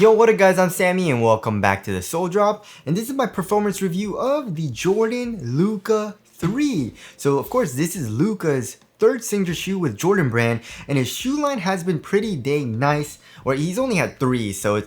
Yo, what up guys, I'm Sammy and welcome back to the Soul Drop, and this is my performance review of the Jordan Luka 3. So of course this is Luka's third signature shoe with Jordan brand, and his shoe line has been pretty dang nice, or he's only had 3, so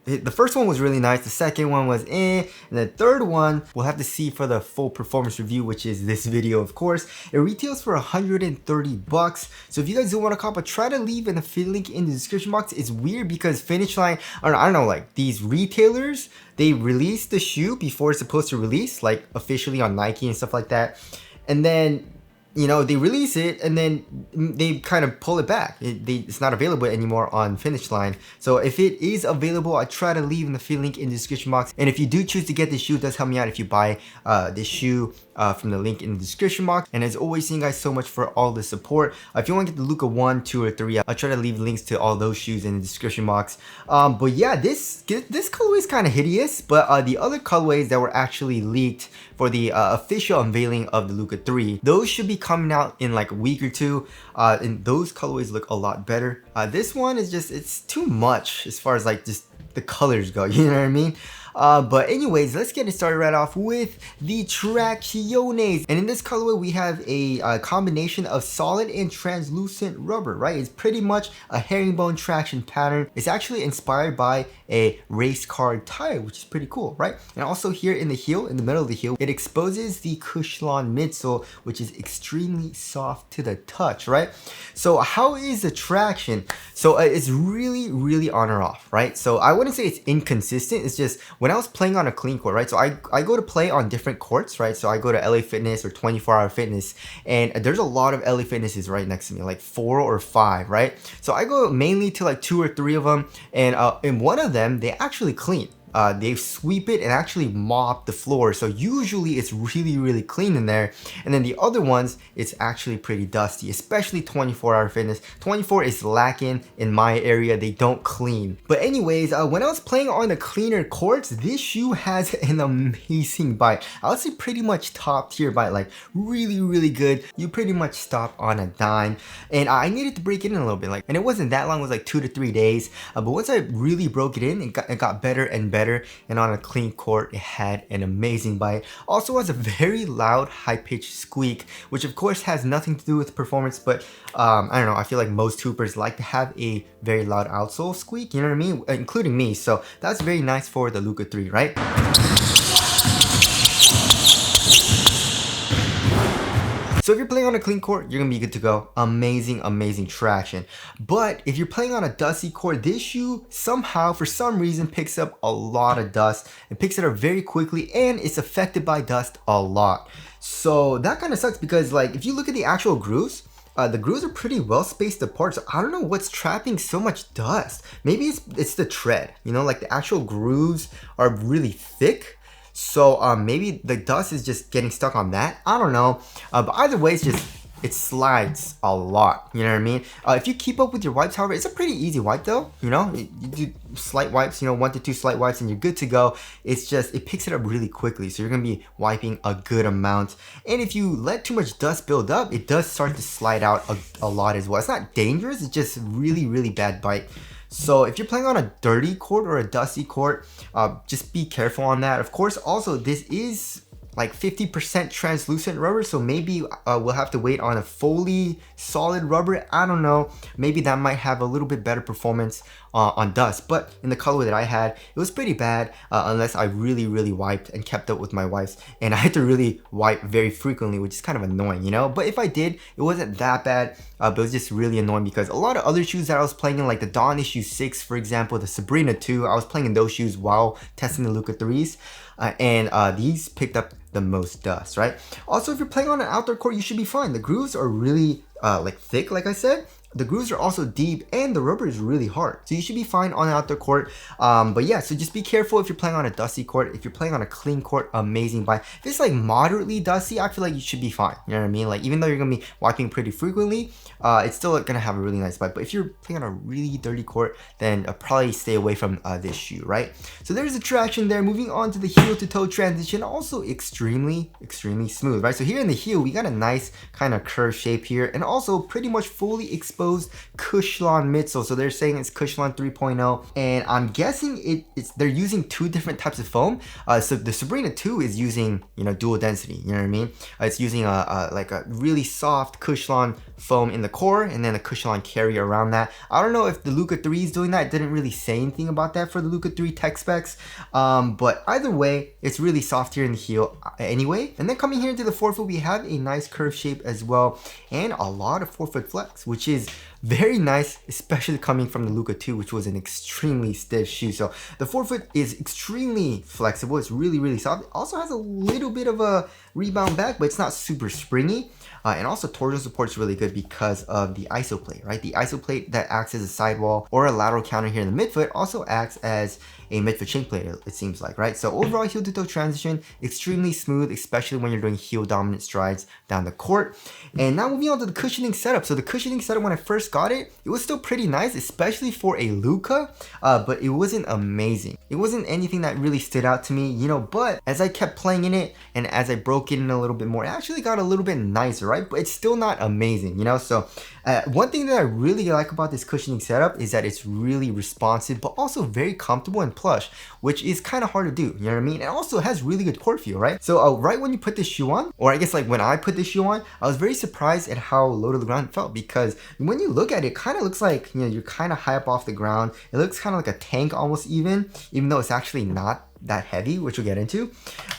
the first one was really nice, the second one was and the third one we'll have to see for the full performance review, which is this video of course. It retails for 130 bucks. So if you guys do want to cop it, try to leave an affiliate link in the description box. It's weird because Finish Line, I don't know, like these retailers, they release the shoe before it's supposed to release, like officially on Nike and stuff like that, and then you know, they release it and then they kind of pull it back. It's not available anymore on Finish Line. So if it is available, I try to leave in the affiliate link in the description box. And if you do choose to get this shoe, it does help me out if you buy this shoe from the link in the description box. And as always, thank you guys so much for all the support. If you want to get the Luka 1, 2, or 3, I'll try to leave links to all those shoes in the description box. But yeah, this colorway is kind of hideous, but the other colorways that were actually leaked for the official unveiling of the Luka 3, those should be coming out in like a week or two, and those colorways look a lot better. This one is just, it's too much as far as like just the colors go, you know what I mean? But anyways, let's get it started right off with the Tracciones. And in this colorway, we have a combination of solid and translucent rubber, right? It's pretty much a herringbone traction pattern. It's actually inspired by a race car tire, which is pretty cool, right? And also here in the heel, in the middle of the heel, it exposes the Cushlon midsole, which is extremely soft to the touch, right? So how is the traction? So it's really on or off, right? So I wouldn't say it's inconsistent. It's just when I was playing on a clean court, right? So I go to play on different courts, right? So I go to LA Fitness or 24 Hour Fitness, and there's a lot of LA Fitnesses right next to me, like 4 or 5, right? So I go mainly to like 2 or 3 of them, and in one of them, they actually clean. They sweep it and actually mop the floor, so usually it's really clean in there. And then the other ones, it's actually pretty dusty, especially 24 Hour Fitness. 24 is lacking in my area, they don't clean. But anyways, when I was playing on the cleaner courts, this shoe has an amazing bite. I would say pretty much top tier bite, like really good. You pretty much stop on a dime, and I needed to break it in a little bit, like, and it wasn't that long, it was like 2 to 3 days, but once I really broke it in, it got better and better. And on a clean court, it had an amazing bite. Also has a very loud, high-pitched squeak, which of course has nothing to do with performance, but I don't know, I feel like most hoopers like to have a very loud outsole squeak, you know what I mean, including me. So that's very nice for the Luka 3, right? So if you're playing on a clean court, you're gonna be good to go. Amazing traction. But if you're playing on a dusty court, this shoe somehow, for some reason, picks up a lot of dust. It picks it up very quickly, and it's affected by dust a lot. So that kind of sucks because, like, if you look at the actual grooves, the grooves are pretty well spaced apart, so I don't know what's trapping so much dust. Maybe it's the tread, you know, like the actual grooves are really thick. So maybe the dust is just getting stuck on that. I don't know. But either way, it slides a lot. You know what I mean? If you keep up with your wipes, however, it's a pretty easy wipe though. You know, you do slight wipes, you know, 1 to 2 slight wipes and you're good to go. It's just, it picks it up really quickly. So you're going to be wiping a good amount. And if you let too much dust build up, it does start to slide out a lot as well. It's not dangerous. It's just really bad bite. So if you're playing on a dirty court or a dusty court, just be careful on that. Of course, also this is like 50% translucent rubber, so maybe we'll have to wait on a fully solid rubber. I don't know, maybe that might have a little bit better performance on dust, but in the colorway that I had, it was pretty bad unless I really wiped and kept up with my wipes, and I had to really wipe very frequently, which is kind of annoying, you know. But if I did, it wasn't that bad, but it was just really annoying because a lot of other shoes that I was playing in, like the Dawn Issue 6, for example, the Sabrina 2, I was playing in those shoes while testing the Luka 3s, and these picked up the most dust, right? Also, if you're playing on an outdoor court, you should be fine. The grooves are really like thick, like I said. The grooves are also deep, and the rubber is really hard, so you should be fine on an outdoor court. But yeah, so just be careful if you're playing on a dusty court. If you're playing on a clean court, amazing bite. If it's like moderately dusty, I feel like you should be fine, you know what I mean? Like, even though you're gonna be wiping pretty frequently, it's still gonna have a really nice bite. But if you're playing on a really dirty court, then probably stay away from this shoe, right? So there's the traction there. Moving on to the heel to toe transition, also extremely smooth, right? So here in the heel, we got a nice kind of curved shape here, and also pretty much fully exposed exposed Cushlon midsole. So they're saying it's Cushlon 3.0, and I'm guessing they're using two different types of foam. So the Sabrina 2 is using, you know, dual density, you know what I mean? It's using like a really soft Cushlon foam in the core and then a Cushlon carrier around that. I don't know if the Luka 3 is doing that. It didn't really say anything about that for the Luka 3 tech specs, but either way, it's really soft here in the heel anyway. And then coming here into the forefoot, we have a nice curve shape as well and a lot of forefoot flex, which is very nice, especially coming from the Luka 2, which was an extremely stiff shoe. So the forefoot is extremely flexible. It's really, really soft. It also has a little bit of a rebound back, but it's not super springy. And also torsion support is really good because of the iso plate, right? The iso plate that acts as a sidewall or a lateral counter here in the midfoot also acts as a midfoot shin plate, it seems like, right? So overall heel to toe transition, extremely smooth, especially when you're doing heel dominant strides down the court. And now moving on to the cushioning setup. So the cushioning setup, when I first got it, it was still pretty nice, especially for a Luka, but it wasn't amazing. It wasn't anything that really stood out to me, you know, but as I kept playing in it and as I broke it in a little bit more, it actually got a little bit nicer, right? But it's still not amazing, you know? So one thing that I really like about this cushioning setup is that it's really responsive, but also very comfortable and plush, which is kind of hard to do, you know what I mean? It also has really good court feel, right? So right when you put this shoe on, or I guess like when I put this shoe on, I was very surprised at how low to the ground it felt, because when you look at it, it kind of looks like, you know, you're kind of high up off the ground. It looks kind of like a tank almost even though it's actually not that heavy, which we'll get into.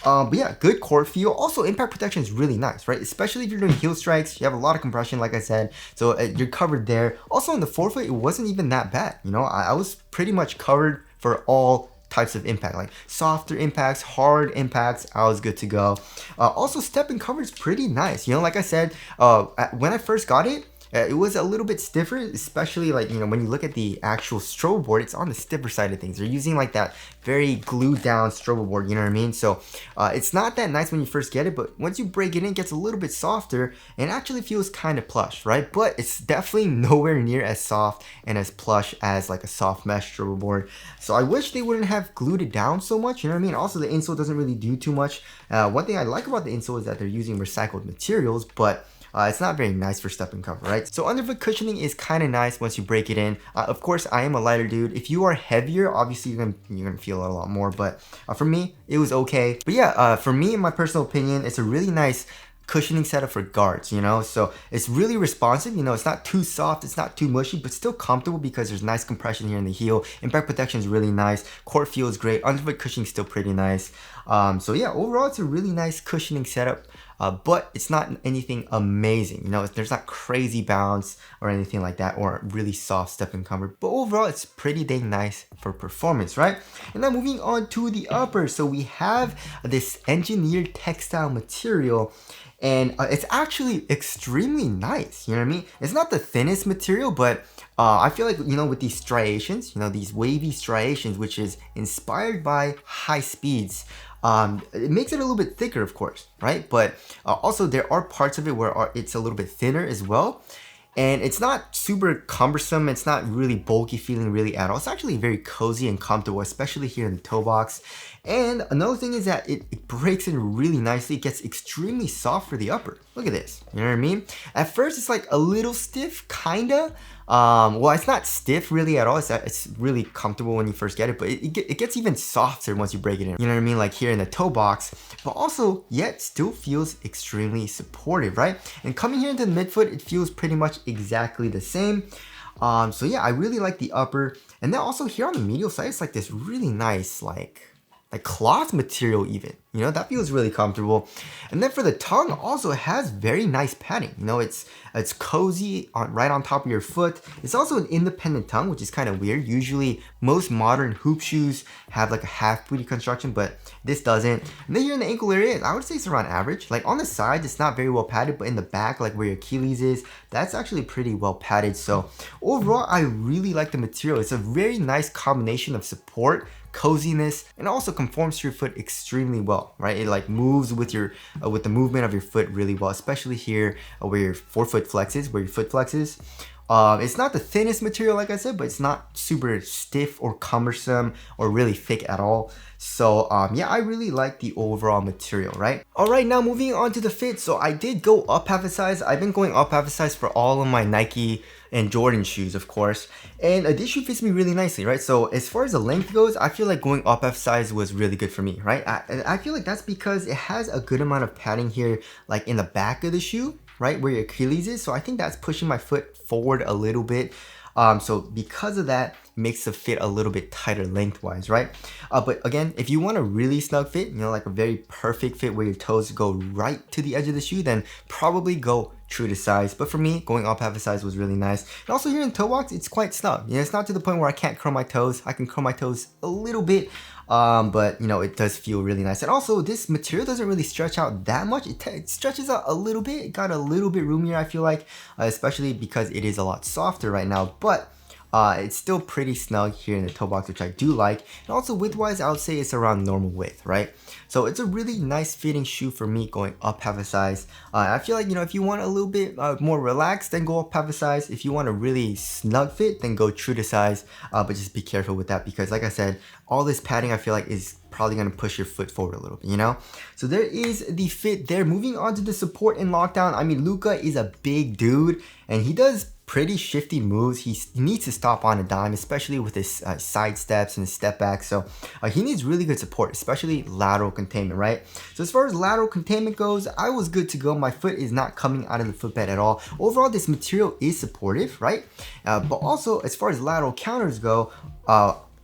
But yeah, good court feel. Also, impact protection is really nice, right? Especially if you're doing heel strikes, you have a lot of compression, like I said, so you're covered there. Also, in the forefoot, it wasn't even that bad. You know, I was pretty much covered for all types of impact, like softer impacts, hard impacts. I was good to go. Also, step and cover is pretty nice. You know, like I said, when I first got it, it was a little bit stiffer, especially like, you know, when you look at the actual strobe board, it's on the stiffer side of things. They're using like that very glued down strobe board, you know what I mean? So it's not that nice when you first get it, but once you break it in, it gets a little bit softer and actually feels kind of plush, right? But it's definitely nowhere near as soft and as plush as like a soft mesh strobe board. So I wish they wouldn't have glued it down so much, you know what I mean? Also, the insole doesn't really do too much. One thing I like about the insole is that they're using recycled materials, but it's not very nice for step and cover, right? So underfoot cushioning is kind of nice once you break it in. Of course, I am a lighter dude. If you are heavier, obviously you're gonna feel it a lot more. But for me, it was okay. But yeah, for me, in my personal opinion, it's a really nice cushioning setup for guards, you know? So it's really responsive, you know, it's not too soft, it's not too mushy, but still comfortable because there's nice compression here in the heel. Impact protection is really nice. Court feel is great. Underfoot cushioning is still pretty nice. So yeah, overall, it's a really nice cushioning setup. But it's not anything amazing, you know, there's not crazy bounce or anything like that, or really soft step and cover, but overall it's pretty dang nice for performance, right? And now moving on to the upper, so we have this engineered textile material, and it's actually extremely nice, you know what I mean? It's not the thinnest material, but I feel like, you know, with these striations, you know, these wavy striations, which is inspired by high speeds, it makes it a little bit thicker, of course, right? But also there are parts of it where it's a little bit thinner as well. And it's not super cumbersome. It's not really bulky feeling really at all. It's actually very cozy and comfortable, especially here in the toe box. And another thing is that it breaks in really nicely. It gets extremely soft for the upper. Look at this, you know what I mean? At first it's like a little stiff, kinda. Well, it's not stiff really at all. It's really comfortable when you first get it, but it gets even softer once you break it in. You know what I mean? Like here in the toe box, but also yet still feels extremely supportive, right? And coming here into the midfoot, it feels pretty much exactly the same. So yeah, I really like the upper. And then also here on the medial side, it's like this really nice, like cloth material even, you know, that feels really comfortable. And then for the tongue, also it has very nice padding, you know, it's cozy right on top of your foot. It's also an independent tongue, which is kind of weird. Usually most modern hoop shoes have like a half booty construction, but this doesn't. And then here in the ankle area, I would say it's around average. Like on the sides, it's not very well padded, but in the back, like where your Achilles is, that's actually pretty well padded. So overall, I really like the material. It's a very nice combination of support, coziness, and also conforms to your foot extremely well, right? It like moves with your with the movement of your foot really well, especially here where your forefoot flexes, where your foot flexes. It's not the thinnest material, like I said, but it's not super stiff or cumbersome or really thick at all. So yeah, I really like the overall material, right? All right, now moving on to the fit. So I did go up half a size. I've been going up half a size for all of my Nike and Jordan shoes, of course. And this shoe fits me really nicely, right? So as far as the length goes, I feel like going up F size was really good for me, right? I feel like that's because it has a good amount of padding here, like in the back of the shoe, right, where your Achilles is. So I think that's pushing my foot forward a little bit. So because of that, makes the fit a little bit tighter lengthwise, right? But again, if you want a really snug fit, you know, like a very perfect fit where your toes go right to the edge of the shoe, then probably go true to size. But for me, going up half a size was really nice. And also here in toe box, it's quite snug. You know, it's not to the point where I can't curl my toes. I can curl my toes a little bit, but you know, it does feel really nice. And also this material doesn't really stretch out that much. It stretches out a little bit. It got a little bit roomier, I feel like, especially because it is a lot softer right now. But it's still pretty snug here in the toe box, which I do like. And also width-wise, I would say it's around normal width, right? So it's a really nice fitting shoe for me going up half a size. I feel like, you know, if you want a little bit more relaxed, then go up half a size. If you want a really snug fit, then go true to size. But just be careful with that because, like I said, all this padding I feel like is probably going to push your foot forward a little bit, you know? So there is the fit there. Moving on to the support and lockdown. I mean, Luka is a big dude and he does pretty shifty moves. He needs to stop on a dime, especially with his side steps and his step back. So he needs really good support, especially lateral containment, right? So as far as lateral containment goes, I was good to go. My foot is not coming out of the footbed at all. Overall, this material is supportive, right? But also, as far as lateral counters go,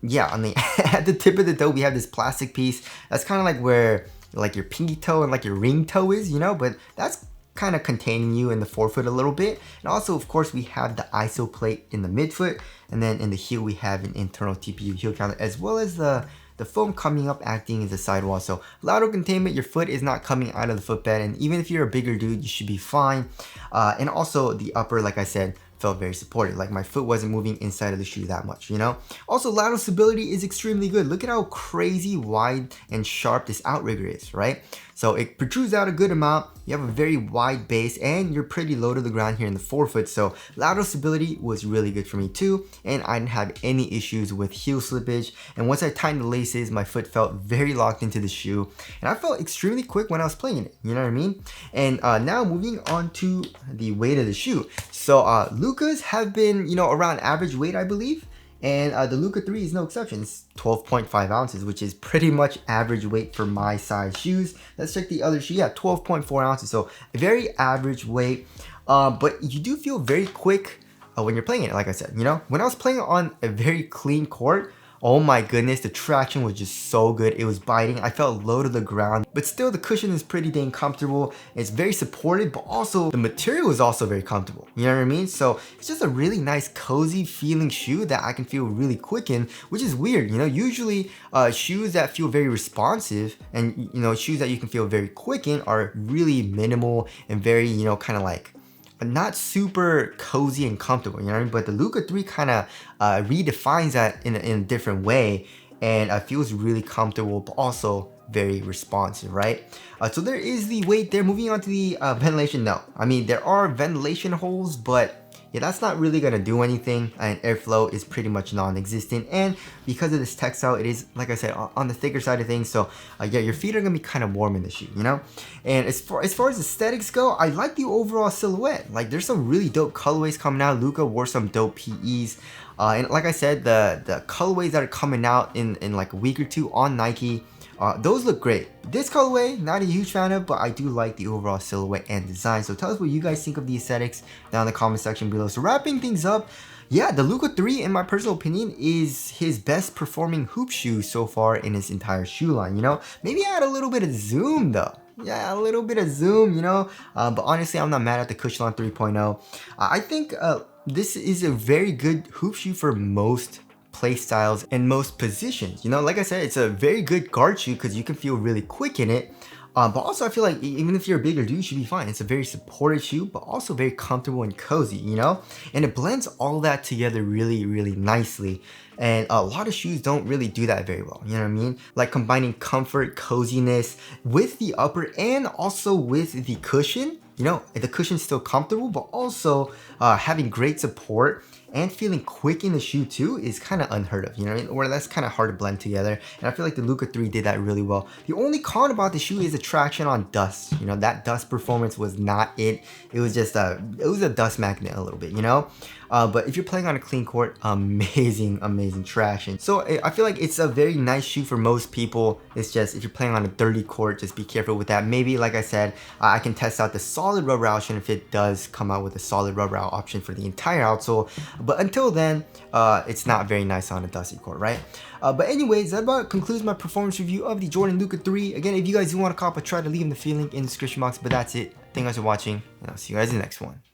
yeah, on the at the tip of the toe, we have this plastic piece. That's kind of like where like your pinky toe and like your ring toe is, you know, but that's kind of containing you in the forefoot a little bit. And also, of course, we have the ISO plate in the midfoot, and then in the heel we have an internal TPU heel counter, as well as the foam coming up acting as a sidewall. So lateral containment, your foot is not coming out of the footbed, and even if you're a bigger dude, you should be fine. And also the upper, like I said, felt very supported. Like my foot wasn't moving inside of the shoe that much, you know? Also, lateral stability is extremely good. Look at how crazy wide and sharp this outrigger is, right? So it protrudes out a good amount. You have a very wide base and you're pretty low to the ground here in the forefoot. So lateral stability was really good for me too. And I didn't have any issues with heel slippage. And once I tightened the laces, my foot felt very locked into the shoe. And I felt extremely quick when I was playing it, you know what I mean? And now moving on to the weight of the shoe. So Lukas have been, you know, around average weight, I believe. And the Luka 3 is no exception. It's 12.5 ounces, which is pretty much average weight for my size shoes. Let's check the other shoe. Yeah, 12.4 ounces. So a very average weight. But you do feel very quick when you're playing it, like I said. You know, when I was playing on a very clean court, oh my goodness, the traction was just so good. It was biting. I felt low to the ground, but still the cushion is pretty dang comfortable. It's very supported, but also the material is also very comfortable. You know what I mean? So it's just a really nice, cozy feeling shoe that I can feel really quick in, which is weird. You know, usually shoes that feel very responsive and, you know, shoes that you can feel very quick in are really minimal and very, you know, kind of like not super cozy and comfortable, you know what I mean? But the Luka 3 kind of redefines that in a different way and feels really comfortable, but also very responsive, right? So there is the weight there. Moving on to the ventilation, no. I mean, there are ventilation holes, but yeah, that's not really gonna do anything, and airflow is pretty much non-existent. And because of this textile, it is, like I said, on the thicker side of things. So yeah, your feet are gonna be kind of warm in the shoe, you know. And as far as aesthetics go, I like the overall silhouette. Like there's some really dope colorways coming out. Luka wore some dope PEs. And like I said, the colorways that are coming out in like a week or two on Nike, those look great. This colorway, not a huge fan of, but I do like the overall silhouette and design. So tell us what you guys think of the aesthetics down in the comment section below. So wrapping things up, yeah, the Luka 3, in my personal opinion, is his best performing hoop shoe so far in his entire shoe line, you know? Maybe add a little bit of zoom though. Yeah, a little bit of zoom, you know? But honestly, I'm not mad at the Cushionline 3.0. I think this is a very good hoop shoe for most play styles and most positions. You know, like I said, it's a very good guard shoe because you can feel really quick in it. But also I feel like even if you're a bigger dude, you should be fine. It's a very supportive shoe, but also very comfortable and cozy, you know? And it blends all that together really, really nicely. And a lot of shoes don't really do that very well, you know what I mean? Like combining comfort, coziness with the upper and also with the cushion. You know, the cushion's still comfortable, but also having great support and feeling quick in the shoe too is kind of unheard of, you know what I mean? Or that's kind of hard to blend together. And I feel like the Luka 3 did that really well. The only con about the shoe is the traction on dust. You know, that dust performance was not it. It was just it was a dust magnet a little bit, you know? But if you're playing on a clean court, amazing traction. So I feel like it's a very nice shoe for most people. It's just if you're playing on a dirty court, just be careful with that. Maybe, like I said, I can test out the solid rubber option if it does come out with a solid rubber option for the entire outsole. But until then, it's not very nice on a dusty court, right? But anyways, that about concludes my performance review of the Jordan Luka 3. Again, if you guys do want to cop, I try to leave the link in the description box. But that's it. Thank you guys for watching, and I'll see you guys in the next one.